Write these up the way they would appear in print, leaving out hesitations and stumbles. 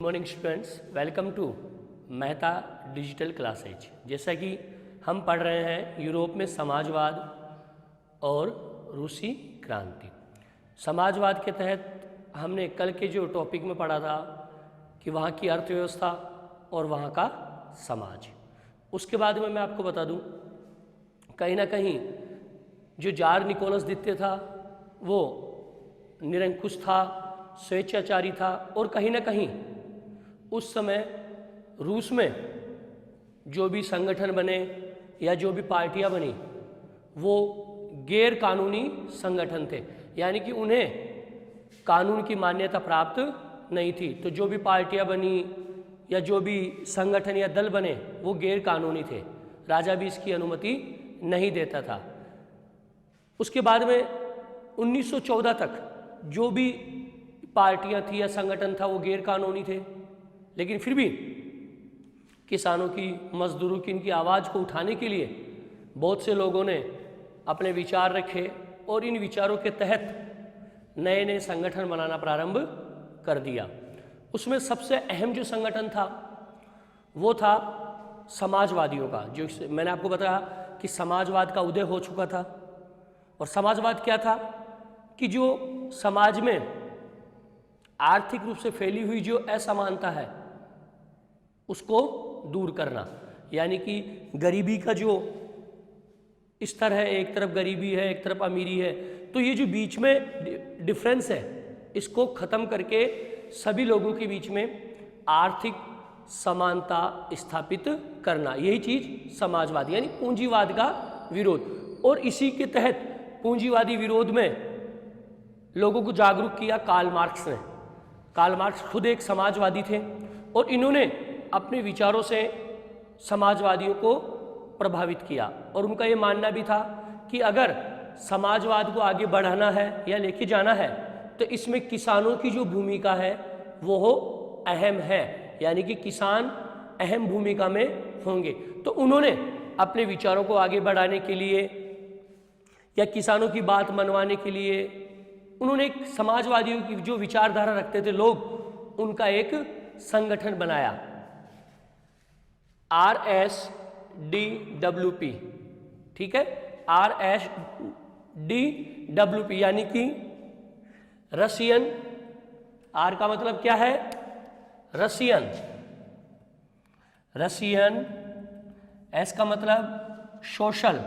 Morning students, welcome to Mehta digital classes. जैसा कि हम पढ़ रहे हैं यूरोप में समाजवाद और रूसी क्रांति। समाजवाद के तहत हमने कल के जो टॉपिक में पढ़ा था कि वहाँ की अर्थव्यवस्था और वहाँ का समाज। उसके बाद में मैं आपको बता दूं, कहीं ना कहीं जो जार निकोलस द्वितीय था वो निरंकुश था, स्वेच्छाचारी था और कहीं ना कहीं उस समय रूस में जो भी संगठन बने या जो भी पार्टियां बनी वो गैर कानूनी संगठन थे, यानी कि उन्हें कानून की मान्यता प्राप्त नहीं थी। तो जो भी पार्टियां बनी या जो भी संगठन या दल बने वो गैर कानूनी थे, राजा भी इसकी अनुमति नहीं देता था। उसके बाद में 1914 तक जो भी पार्टियां थी या संगठन था वो गैर कानूनी थे, लेकिन फिर भी किसानों की, मजदूरों की, इनकी आवाज़ को उठाने के लिए बहुत से लोगों ने अपने विचार रखे और इन विचारों के तहत नए नए संगठन बनाना प्रारंभ कर दिया। उसमें सबसे अहम जो संगठन था वो था समाजवादियों का। जो मैंने आपको बताया कि समाजवाद का उदय हो चुका था। और समाजवाद क्या था कि जो समाज में आर्थिक रूप से फैली हुई जो असमानता है उसको दूर करना, यानी कि गरीबी का जो स्तर है, एक तरफ गरीबी है एक तरफ अमीरी है, तो ये जो बीच में डिफरेंस है इसको ख़त्म करके सभी लोगों के बीच में आर्थिक समानता स्थापित करना, यही चीज़ समाजवाद यानी पूंजीवाद का विरोध। और इसी के तहत पूंजीवादी विरोध में लोगों को जागरूक किया कार्ल मार्क्स ने। कार्ल मार्क्स खुद एक समाजवादी थे और इन्होंने अपने विचारों से समाजवादियों को प्रभावित किया। और उनका ये मानना भी था कि अगर समाजवाद को आगे बढ़ाना है या लेके जाना है तो इसमें किसानों की जो भूमिका है वो अहम है, यानी कि किसान अहम भूमिका में होंगे। तो उन्होंने अपने विचारों को आगे बढ़ाने के लिए या किसानों की बात मनवाने के लिए उन्होंने एक समाजवादियों की जो विचारधारा रखते थे लोग, उनका एक संगठन बनाया, RSDWP। ठीक है, RSDWP यानी कि रशियन, आर का मतलब क्या है, रशियन, एस का मतलब सोशल,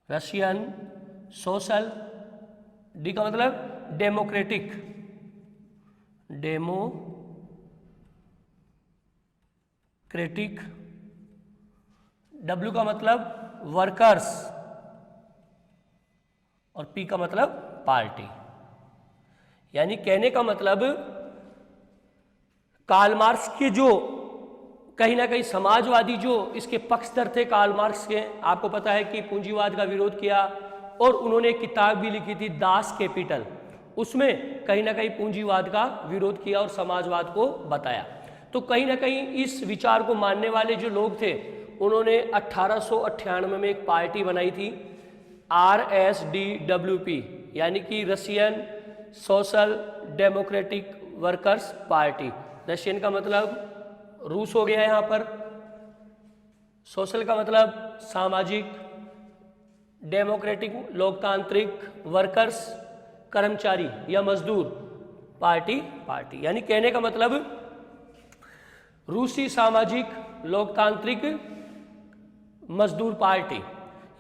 रशियन सोशल, डी का मतलब डेमोक्रेटिक, डब्ल्यू का मतलब वर्कर्स और पी का मतलब पार्टी। यानी कहने का मतलब कार्ल मार्क्स के जो कहीं ना कहीं समाजवादी जो इसके पक्षधर थे कार्ल मार्क्स के, आपको पता है कि पूंजीवाद का विरोध किया और उन्होंने एक किताब भी लिखी थी दास कैपिटल, उसमें कहीं ना कहीं पूंजीवाद का विरोध किया और समाजवाद को बताया। तो कहीं ना कहीं इस विचार को मानने वाले जो लोग थे उन्होंने 1898 में एक पार्टी बनाई थी RSDWP, यानी कि Russian social democratic workers party. Russian का मतलब रूस हो गया यहाँ पर, सोशल का मतलब सामाजिक, डेमोक्रेटिक लोकतांत्रिक, वर्कर्स कर्मचारी या मजदूर, पार्टी, यानी कहने का मतलब रूसी सामाजिक लोकतांत्रिक मजदूर पार्टी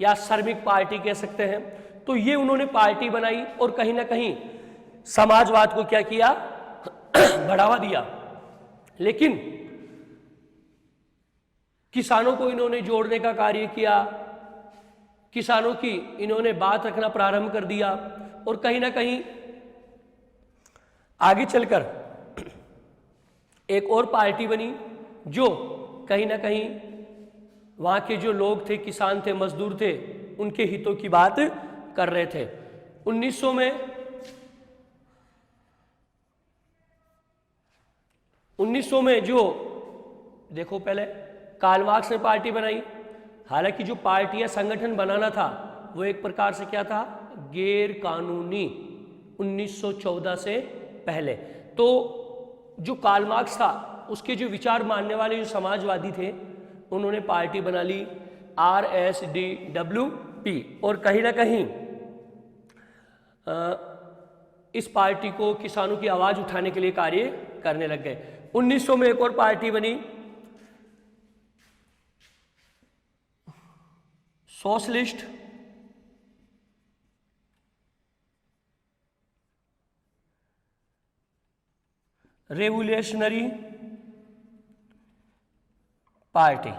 या श्रमिक पार्टी कह सकते हैं। तो ये उन्होंने पार्टी बनाई और कहीं ना कहीं समाजवाद को क्या किया, बढ़ावा दिया। लेकिन किसानों को इन्होंने जोड़ने का कार्य किया, किसानों की इन्होंने बात रखना प्रारंभ कर दिया और कहीं ना कहीं आगे चलकर एक और पार्टी बनी जो कहीं ना कहीं वहाँ के जो लोग थे, किसान थे, मजदूर थे, उनके हितों की बात कर रहे थे। 1900 में जो देखो, पहले कार्ल मार्क्स ने पार्टी बनाई। हालांकि जो पार्टी या संगठन बनाना था वो एक प्रकार से क्या था, गैर कानूनी, 1914 से पहले। तो जो कार्ल मार्क्स था उसके जो विचार मानने वाले जो समाजवादी थे उन्होंने पार्टी बना ली RSDWP, और कहीं ना कहीं इस पार्टी को किसानों की आवाज़ उठाने के लिए कार्य करने लग गए। 1900 में एक और पार्टी बनी, socialist revolutionary party.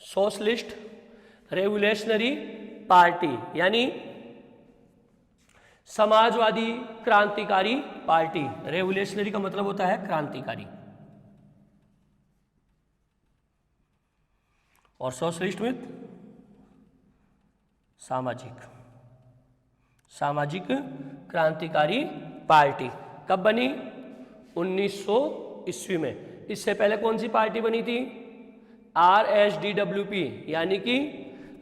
Socialist revolutionary party यानी समाजवादी क्रांतिकारी पार्टी। रेवोल्यूशनरी का मतलब होता है क्रांतिकारी, और सोशलिस्ट में सामाजिक क्रांतिकारी पार्टी। कब बनी? 1900 ईस्वी में। इससे पहले कौन सी पार्टी बनी थी? RSDWP यानी कि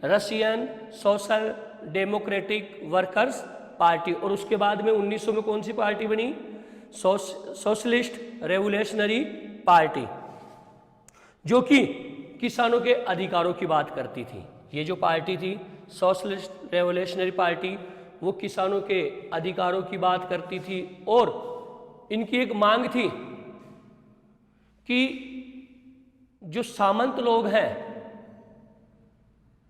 Russian social democratic workers party. और उसके बाद में 1900 में कौन सी पार्टी बनी? सोशलिस्ट रेवोल्यूशनरी पार्टी, जो कि किसानों के अधिकारों की बात करती थी। ये जो पार्टी थी सोशलिस्ट रेवोल्यूशनरी पार्टी, वो किसानों के अधिकारों की बात करती थी, और इनकी एक मांग थी कि जो सामंत लोग हैं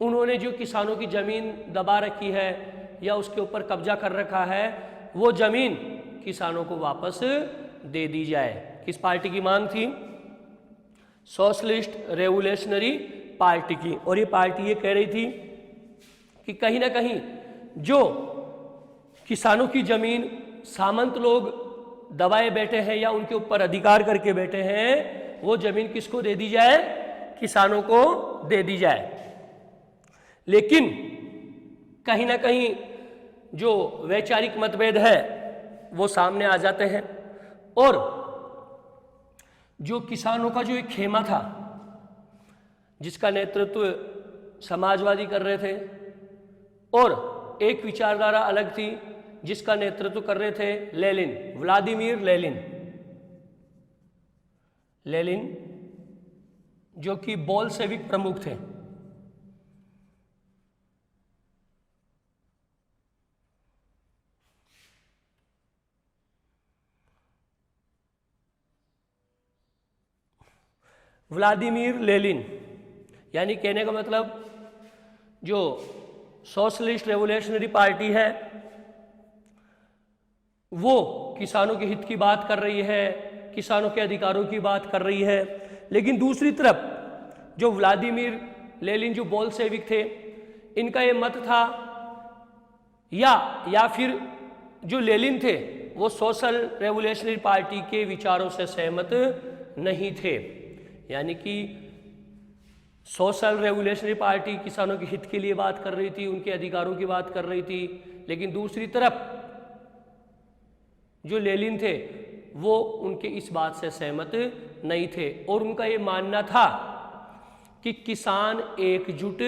उन्होंने जो किसानों की जमीन दबा रखी है या उसके ऊपर कब्जा कर रखा है, वो जमीन किसानों को वापस दे दी जाए। किस पार्टी की मांग थी? सोशलिस्ट रेवोल्यूशनरी पार्टी की। और ये पार्टी ये कह रही थी कि कहीं ना कहीं जो किसानों की जमीन सामंत लोग दबाए बैठे हैं या उनके ऊपर अधिकार करके बैठे हैं, वो जमीन किसको दे दी जाए? किसानों को दे दी जाए। लेकिन कहीं ना कहीं जो वैचारिक मतभेद है वो सामने आ जाते हैं, और जो किसानों का जो एक खेमा था जिसका नेतृत्व समाजवादी कर रहे थे, और एक विचारधारा अलग थी जिसका नेतृत्व कर रहे थे लेनिन, व्लादिमीर लेनिन, जो कि बोल्शेविक प्रमुख थे। व्लादिमीर लेनिन यानी कहने का मतलब जो सोशलिस्ट रेवोल्यूशनरी पार्टी है वो किसानों के हित की बात कर रही है, किसानों के अधिकारों की बात कर रही है। लेकिन दूसरी तरफ जो व्लादिमीर लेनिन जो बोल्शेविक थे, इनका ये मत था, या फिर जो लेनिन थे वो सोशल रेवोल्यूशनरी पार्टी के विचारों से सहमत नहीं थे। यानी कि सोशल रेवोल्यूशनरी पार्टी किसानों के हित के लिए बात कर रही थी, उनके अधिकारों की बात कर रही थी, लेकिन दूसरी तरफ जो लेनिन थे वो उनके इस बात से सहमत नहीं थे, और उनका ये मानना था कि किसान एकजुट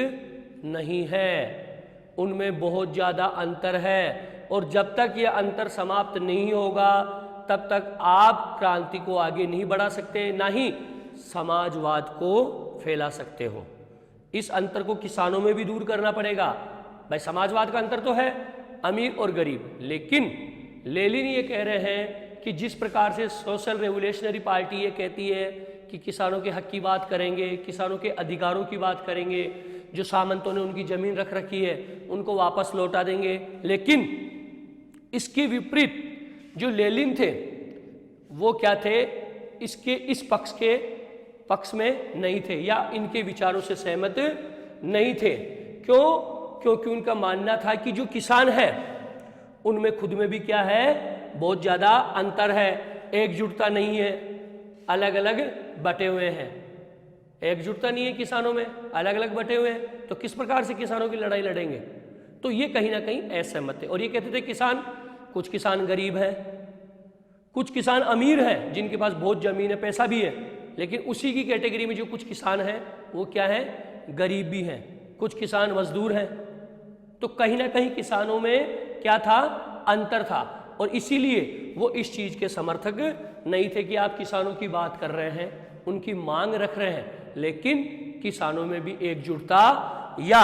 नहीं है, उनमें बहुत ज़्यादा अंतर है, और जब तक ये अंतर समाप्त नहीं होगा तब तक आप क्रांति को आगे नहीं बढ़ा सकते, ना ही समाजवाद को फैला सकते हो। इस अंतर को किसानों में भी दूर करना पड़ेगा। भाई समाजवाद का अंतर तो है अमीर और गरीब, लेकिन लेनिन ये कह रहे हैं कि जिस प्रकार से सोशल रेवोल्यूशनरी पार्टी ये कहती है कि किसानों के हक की बात करेंगे, किसानों के अधिकारों की बात करेंगे, जो सामंतों ने उनकी ज़मीन रख रखी है उनको वापस लौटा देंगे, लेकिन इसके विपरीत जो लेनिन थे वो क्या थे? इसके इस पक्ष में नहीं थे या इनके विचारों से सहमत नहीं थे। क्यों? क्योंकि उनका मानना था कि जो किसान है उनमें खुद में भी क्या है? बहुत ज़्यादा अंतर है, एकजुटता नहीं है, अलग अलग बटे हुए हैं। एकजुटता नहीं है किसानों में, अलग अलग बटे हुए हैं, तो किस प्रकार से किसानों की लड़ाई लड़ेंगे? तो ये कहीं ना कहीं असहमत थे। और ये कहते थे कुछ किसान गरीब हैं, कुछ किसान अमीर हैं जिनके पास बहुत ज़मीन है, पैसा भी है, लेकिन उसी की कैटेगरी में जो कुछ किसान हैं वो क्या है? गरीब भी हैं, कुछ किसान मजदूर हैं। तो कहीं ना कहीं किसानों में क्या था? अंतर था। और इसीलिए वो इस चीज़ के समर्थक नहीं थे कि आप किसानों की बात कर रहे हैं, उनकी मांग रख रहे हैं, लेकिन किसानों में भी एकजुटता या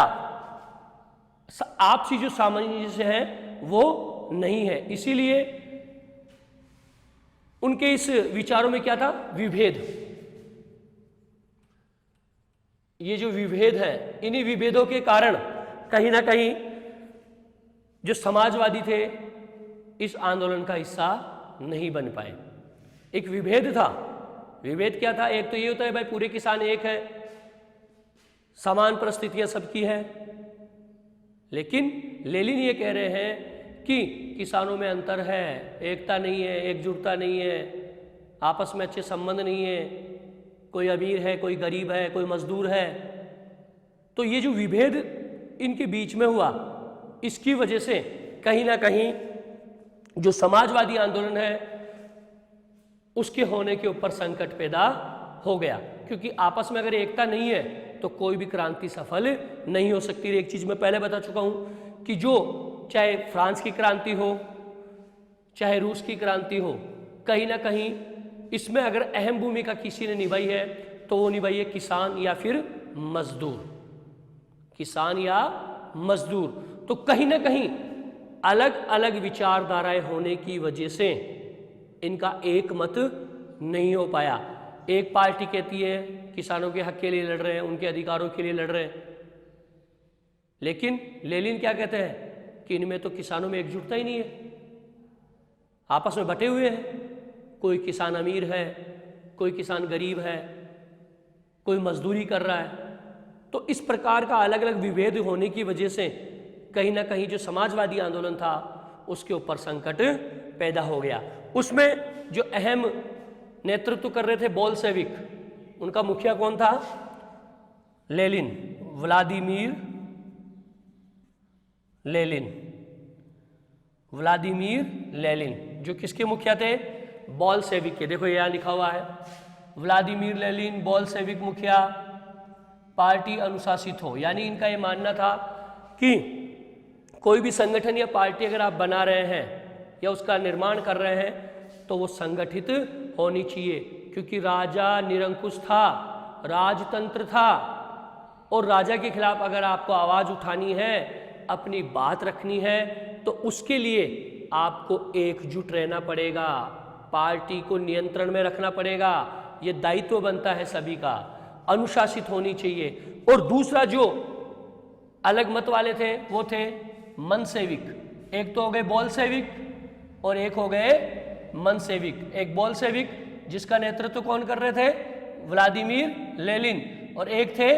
आपसी जो सामंजस्य है वो नहीं है। इसीलिए उनके इस विचारों में क्या था? विभेद। ये जो विभेद है, इन्हीं विभेदों के कारण कहीं ना कहीं जो समाजवादी थे इस आंदोलन का हिस्सा नहीं बन पाए। एक विभेद था। विभेद क्या था? एक तो ये होता है भाई पूरे किसान एक है, समान परिस्थितियां सबकी है, लेकिन लेनिन ये कह रहे हैं कि किसानों में अंतर है, एकता नहीं है, एकजुटता नहीं है, आपस में अच्छे संबंध नहीं है, कोई अमीर है, कोई गरीब है, कोई मजदूर है। तो ये जो विभेद इनके बीच में हुआ, इसकी वजह से कहीं ना कहीं जो समाजवादी आंदोलन है उसके होने के ऊपर संकट पैदा हो गया, क्योंकि आपस में अगर एकता नहीं है तो कोई भी क्रांति सफल नहीं हो सकती। एक चीज मैं पहले बता चुका हूं कि जो चाहे फ्रांस की क्रांति हो, चाहे रूस की क्रांति हो, कहीं ना कहीं इसमें अगर अहम भूमिका किसी ने निभाई है तो वो निभाई है किसान या फिर मजदूर, किसान या मजदूर। तो कहीं ना कहीं अलग अलग विचारधाराएं होने की वजह से इनका एक मत नहीं हो पाया। एक पार्टी कहती है किसानों के हक के लिए लड़ रहे हैं, उनके अधिकारों के लिए लड़ रहे हैं, लेकिन लेनिन क्या कहते हैं कि इनमें तो किसानों में एकजुटता ही नहीं है, आपस में बटे हुए हैं। कोई किसान अमीर है, कोई किसान गरीब है, कोई मजदूरी कर रहा है। तो इस प्रकार का अलग अलग विभेद होने की वजह से कहीं ना कहीं जो समाजवादी आंदोलन था उसके ऊपर संकट पैदा हो गया। उसमें जो अहम नेतृत्व कर रहे थे बोल्शेविक, उनका मुखिया कौन था? Lenin, Vladimir Lenin. Vladimir Lenin जो किसके मुखिया थे? बोल्शेविक के। देखो यहाँ लिखा हुआ है व्लादिमीर लेनिन बोल्शेविक मुखिया, पार्टी अनुशासित हो। यानी इनका ये मानना था कि कोई भी संगठन या पार्टी अगर आप बना रहे हैं या उसका निर्माण कर रहे हैं तो वो संगठित होनी चाहिए, क्योंकि राजा निरंकुश था, राजतंत्र था, और राजा के खिलाफ अगर आपको आवाज उठानी है, अपनी बात रखनी है, तो उसके लिए आपको एकजुट रहना पड़ेगा, पार्टी को नियंत्रण में रखना पड़ेगा। ये दायित्व बनता है सभी का, अनुशासित होनी चाहिए। और दूसरा जो अलग मत वाले थे वो थे मनसेविक। एक तो हो गए बोल्शेविक और एक हो गए मनसेविक। एक बोल्शेविक जिसका नेतृत्व कौन कर रहे थे? Vladimir Lenin. और एक थे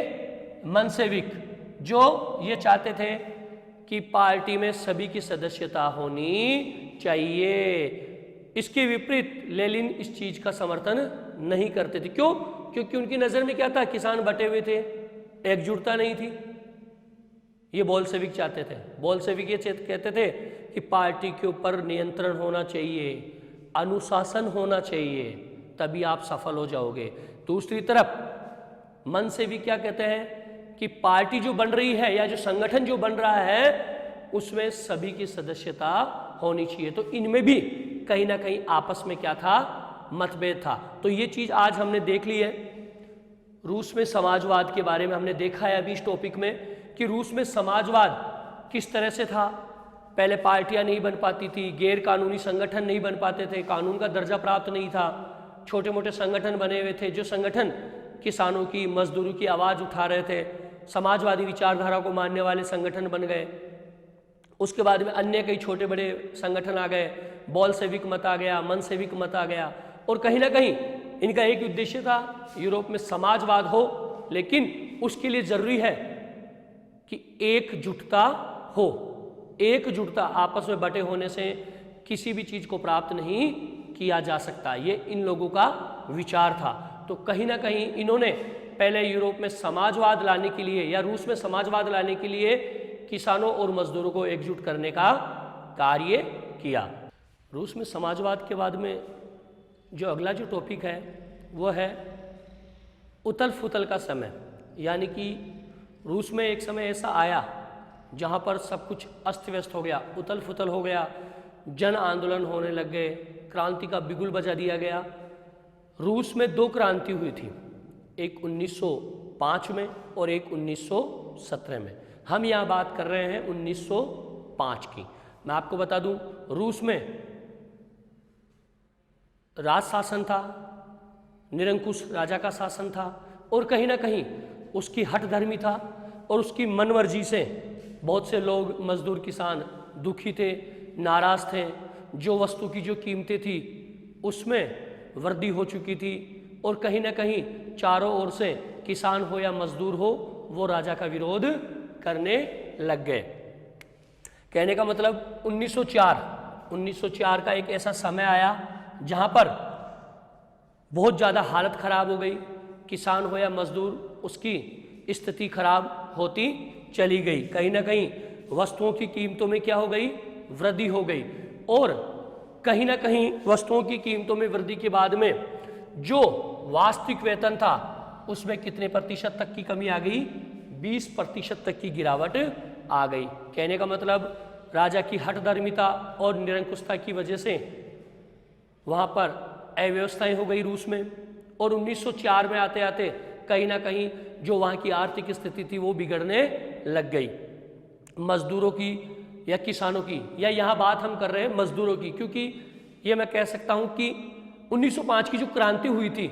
मनसेविक जो ये चाहते थे कि पार्टी में सभी की सदस्यता होनी चाहिए। इसके विपरीत लेनिन इस चीज का समर्थन नहीं करते थे। क्यों? क्योंकि उनकी नजर में क्या था? किसान बटे हुए थे, एकजुटता नहीं थी। ये बोल्शेविक चाहते थे। बोल्शेविक ये कहते थे कि पार्टी के ऊपर नियंत्रण होना चाहिए, अनुशासन होना चाहिए, तभी आप सफल हो जाओगे। दूसरी तरफ मनसेविक क्या कहते हैं कि पार्टी जो बन रही है या जो संगठन जो बन रहा है उसमें सभी की सदस्यता होनी चाहिए। तो इनमें भी कहीं ना कहीं आपस में क्या था? मतभेद था। तो ये चीज आज हमने देख ली है। रूस में समाजवाद के बारे में हमने देखा है अभी इस टॉपिक में कि रूस में समाजवाद किस तरह से था। पहले पार्टियां नहीं बन पाती थी, गैर कानूनी संगठन नहीं बन पाते थे, कानून का दर्जा प्राप्त नहीं था, छोटे मोटे संगठन बने हुए थे जो संगठन किसानों की, मजदूरों की आवाज़ उठा रहे थे, समाजवादी विचारधारा को मानने वाले संगठन बन गए। उसके बाद में अन्य कई छोटे बड़े संगठन आ गए, बोल्शेविक मत आ गया, मनसेविक मत आ गया, और कहीं ना कहीं इनका एक उद्देश्य था यूरोप में समाजवाद हो, लेकिन उसके लिए जरूरी है कि एकजुटता हो। एकजुटता, आपस में बटे होने से किसी भी चीज को प्राप्त नहीं किया जा सकता। ये इन लोगों का विचार था। तो कहीं ना कहीं इन्होंने पहले यूरोप में समाजवाद लाने के लिए या रूस में समाजवाद लाने के लिए किसानों और मजदूरों को एकजुट करने का कार्य किया। रूस में समाजवाद के बाद में जो अगला जो टॉपिक है वो है उथल फुथल का समय। यानी कि रूस में एक समय ऐसा आया जहाँ पर सब कुछ अस्त व्यस्त हो गया, उथल फुथल हो गया, जन आंदोलन होने लग गए, क्रांति का बिगुल बजा दिया गया। रूस में 2 क्रांति हुई थी, एक 1905 में और एक 1917 में। हम यहाँ बात कर रहे हैं 1905 की। मैं आपको बता दूं, रूस में राज शासन था, निरंकुश राजा का शासन था, और कहीं ना कहीं उसकी हठधर्मी था और उसकी मनमर्जी से बहुत से लोग, मजदूर किसान दुखी थे, नाराज थे। जो वस्तु की जो कीमतें थी उसमें वृद्धि हो चुकी थी, और कहीं ना कहीं चारों ओर से किसान हो या मजदूर हो, वो राजा का विरोध करने लग गए। कहने का मतलब 1904 का एक ऐसा समय आया जहां पर बहुत ज़्यादा हालत खराब हो गई। किसान हो या मजदूर, उसकी स्थिति खराब होती चली गई। कहीं ना कहीं वस्तुओं की कीमतों में क्या हो गई, वृद्धि हो गई, और कहीं ना कहीं वस्तुओं की कीमतों में वृद्धि के बाद में जो वास्तविक वेतन था उसमें कितने प्रतिशत तक की कमी आ गई, 20% तक की गिरावट आ गई। कहने का मतलब राजा की हठधर्मिता और निरंकुशता की वजह से वहाँ पर अव्यवस्थाएं हो गई रूस में, और 1904 में आते आते कहीं ना कहीं जो वहाँ की आर्थिक स्थिति थी वो बिगड़ने लग गई। मजदूरों की या किसानों की, या यहाँ बात हम कर रहे हैं मजदूरों की, क्योंकि ये मैं कह सकता हूँ कि 1905 की जो क्रांति हुई थी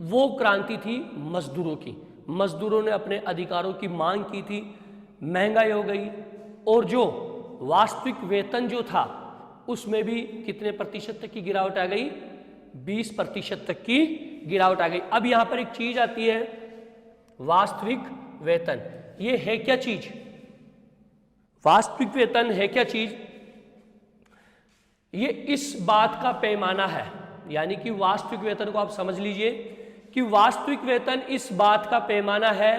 वो क्रांति थी मजदूरों की। मजदूरों ने अपने अधिकारों की मांग की थी, महंगाई हो गई, और जो वास्तविक वेतन जो था उसमें भी कितने प्रतिशत तक की गिरावट आ गई, 20% तक की गिरावट आ गई। अब यहाँ पर एक चीज आती है, वास्तविक वेतन। ये है क्या चीज? वास्तविक वेतन है क्या चीज? ये इस बात का पैमाना है, यानी कि वास्तविक वेतन को आप समझ लीजिए कि वास्तविक वेतन इस बात का पैमाना है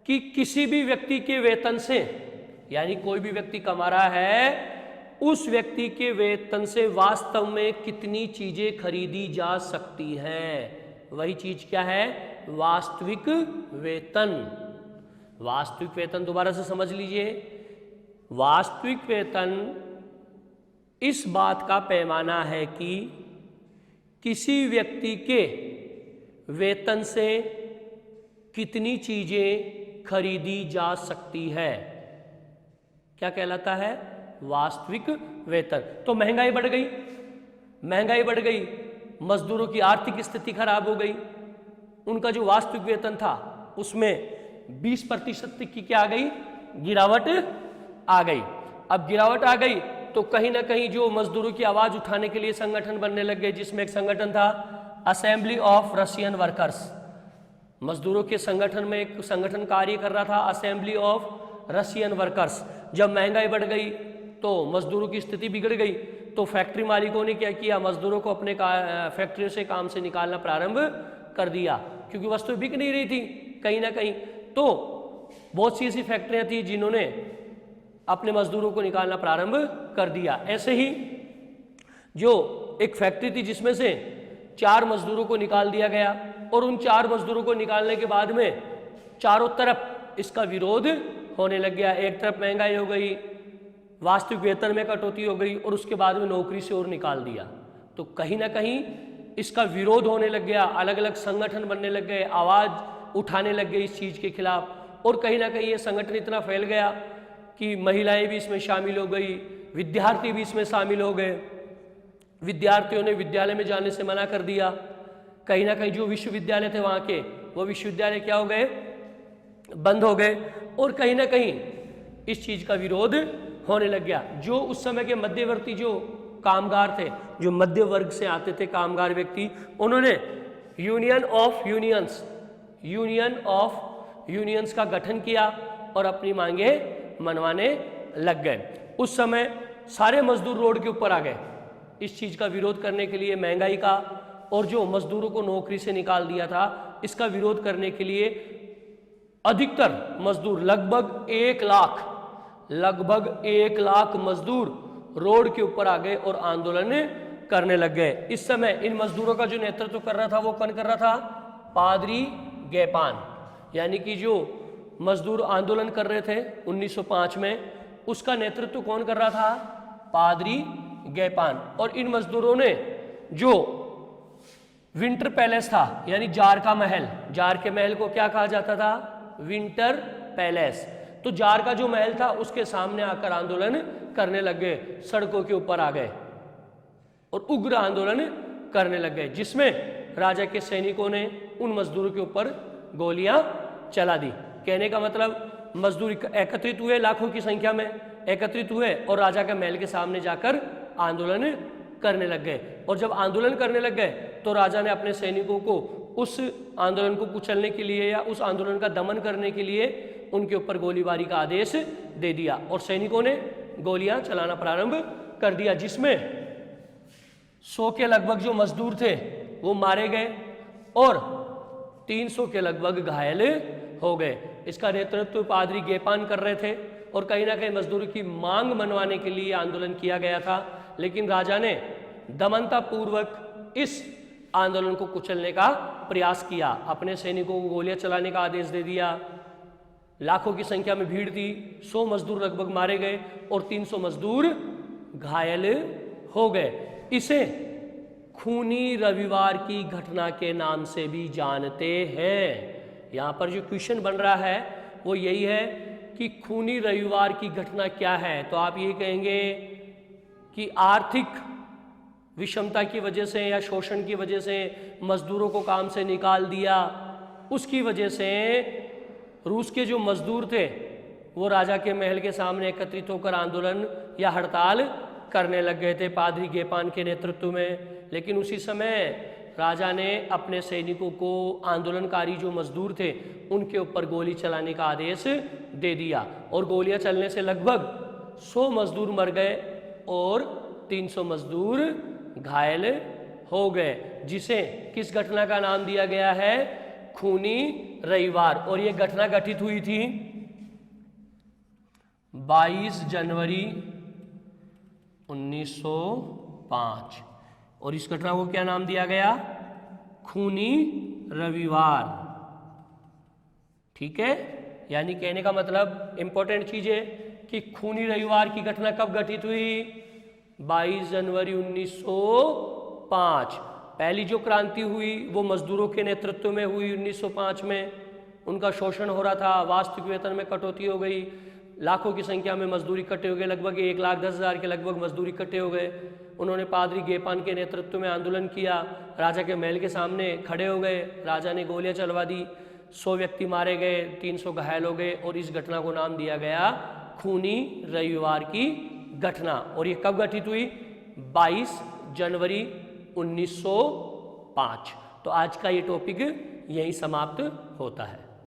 कि किसी भी व्यक्ति के वेतन से, यानी कोई भी व्यक्ति कमा रहा है, उस व्यक्ति के वेतन से वास्तव में कितनी चीजें खरीदी जा सकती हैं। वही चीज क्या है? वास्तविक वेतन। वास्तविक वेतन दोबारा से समझ लीजिए, वास्तविक वेतन इस बात का पैमाना है कि किसी व्यक्ति के वेतन से कितनी चीजें खरीदी जा सकती है। क्या कहलाता है? वास्तविक वेतन। तो महंगाई बढ़ गई, महंगाई बढ़ गई, मजदूरों की आर्थिक स्थिति खराब हो गई, उनका जो वास्तविक वेतन था उसमें 20% की क्या आ गई, गिरावट आ गई। अब गिरावट आ गई तो कहीं ना कहीं जो मजदूरों की आवाज उठाने के लिए संगठन बनने लग गए, जिसमें एक संगठन था असेंबली ऑफ रशियन वर्कर्स। मजदूरों के संगठन में एक संगठन कार्य कर रहा था, असेंबली ऑफ रशियन वर्कर्स। जब महंगाई बढ़ गई तो मजदूरों की स्थिति बिगड़ गई, तो फैक्ट्री मालिकों ने क्या किया, मजदूरों को अपने फैक्ट्रियों से काम से निकालना प्रारंभ कर दिया, क्योंकि वस्तु बिक नहीं रही थी कहीं ना कहीं। तो बहुत सी ऐसी फैक्ट्रियां थी जिन्होंने अपने मजदूरों को निकालना प्रारंभ कर दिया। ऐसे ही जो एक फैक्ट्री थी जिसमें से 4 मजदूरों को निकाल दिया गया, और उन 4 मजदूरों को निकालने के बाद में चारों तरफ इसका विरोध होने लग गया। एक तरफ महंगाई हो गई, वास्तविक वेतन में कटौती हो गई, और उसके बाद में नौकरी से और निकाल दिया। तो कहीं ना कहीं इसका विरोध होने लग गया, अलग अलग संगठन बनने लग गए, आवाज उठाने लग गए इस चीज के खिलाफ, और कहीं ना कहीं ये संगठन इतना फैल गया कि महिलाएं भी इसमें शामिल हो गई, विद्यार्थी भी इसमें शामिल हो गए। विद्यार्थियों ने विद्यालय में जाने से मना कर दिया। कहीं ना कहीं जो विश्वविद्यालय थे वहाँ के, वो विश्वविद्यालय क्या हो गए, बंद हो गए, और कहीं ना कहीं इस चीज का विरोध होने लग गया। जो उस समय के मध्यवर्ती जो कामगार थे, जो मध्य वर्ग से आते थे कामगार व्यक्ति, उन्होंने यूनियन ऑफ यूनियंस का गठन किया और अपनी मांगे मनवाने लग गए। उस समय सारे मजदूर रोड के ऊपर आ गए इस चीज का विरोध करने के लिए, महंगाई का, और जो मजदूरों को नौकरी से निकाल दिया था इसका विरोध करने के लिए अधिकतर मजदूर लगभग 1 लाख मजदूर रोड के ऊपर आ गए और आंदोलन करने लग गए। इस समय इन मजदूरों का जो नेतृत्व कर रहा था वो कौन कर रहा था? पादरी गैपान। यानी कि जो मजदूर आंदोलन कर रहे थे 1905 में, उसका नेतृत्व कौन कर रहा था? पादरी गैपान। और इन मजदूरों ने जो विंटर पैलेस था यानी जार का महल, जार के महल को क्या कहा जाता था? Winter palace. तो जार का जो महल था उसके सामने आकर आंदोलन करने लग गए, सड़कों के ऊपर आ गए और उग्र आंदोलन करने लग गए, जिसमें राजा के सैनिकों ने उन मजदूरों के ऊपर गोलियां चला दी। कहने का मतलब मजदूर एकत्रित हुए, लाखों की संख्या में एकत्रित हुए और राजा के महल के सामने जाकर आंदोलन करने लग गए। और जब आंदोलन करने लग गए तो राजा ने अपने सैनिकों को उस आंदोलन को कुचलने के लिए या उस आंदोलन का दमन करने के लिए उनके ऊपर गोलीबारी का आदेश दे दिया और सैनिकों ने गोलियां चलाना प्रारंभ कर दिया, जिसमें 100 के लगभग जो मजदूर थे वो मारे गए और 300 के लगभग घायल हो गए। इसका नेतृत्व पादरी गेपान कर रहे थे और कहीं ना कहीं मजदूरों की मांग मनवाने के लिए आंदोलन किया गया था, लेकिन राजा ने दमनतापूर्वक इस आंदोलन को कुचलने का प्रयास किया। अपने सैनिकों को गोलियां चलाने का आदेश दे दिया। लाखों की संख्या में भीड़ थी, 100 मजदूर लगभग मारे गए और 300 मजदूर घायल हो गए। इसे खूनी रविवार की घटना के नाम से भी जानते हैं। यहाँ पर जो क्वेश्चन बन रहा है वो यही है कि खूनी रविवार की घटना क्या है। तो आप ये कहेंगे कि आर्थिक विषमता की वजह से या शोषण की वजह से मजदूरों को काम से निकाल दिया, उसकी वजह से रूस के जो मजदूर थे वो राजा के महल के सामने एकत्रित होकर आंदोलन या हड़ताल करने लग गए थे पादरी गेपान के नेतृत्व में। लेकिन उसी समय राजा ने अपने सैनिकों को आंदोलनकारी जो मजदूर थे उनके ऊपर गोली चलाने का आदेश दे दिया और गोलियां चलने से लगभग 100 मजदूर मर गए और 300 मजदूर घायल हो गए, जिसे किस घटना का नाम दिया गया है? खूनी रविवार। और ये घटना घटित हुई थी 22 जनवरी 1905 और इस घटना को क्या नाम दिया गया? खूनी रविवार। ठीक है, यानी कहने का मतलब इंपॉर्टेंट चीज है कि खूनी रविवार की घटना कब घटित हुई? 22 जनवरी 1905। पहली जो क्रांति हुई वो मजदूरों के नेतृत्व में हुई 1905 में। उनका शोषण हो रहा था, वास्तविक वेतन में कटौती हो गई, लाखों की संख्या में मजदूर इकट्ठे हो गए, लगभग 1,10,000 के लगभग मजदूर इकट्ठे हो गए। उन्होंने पादरी गेपान के नेतृत्व में आंदोलन किया, राजा के महल के सामने खड़े हो गए, राजा ने गोलियां चलवा दी, 100 व्यक्ति मारे गए, 300 घायल हो गए और इस घटना को नाम दिया गया खूनी रविवार की घटना। और ये कब घटित हुई? 22 जनवरी 1905। तो आज का ये टॉपिक यहीं समाप्त होता है।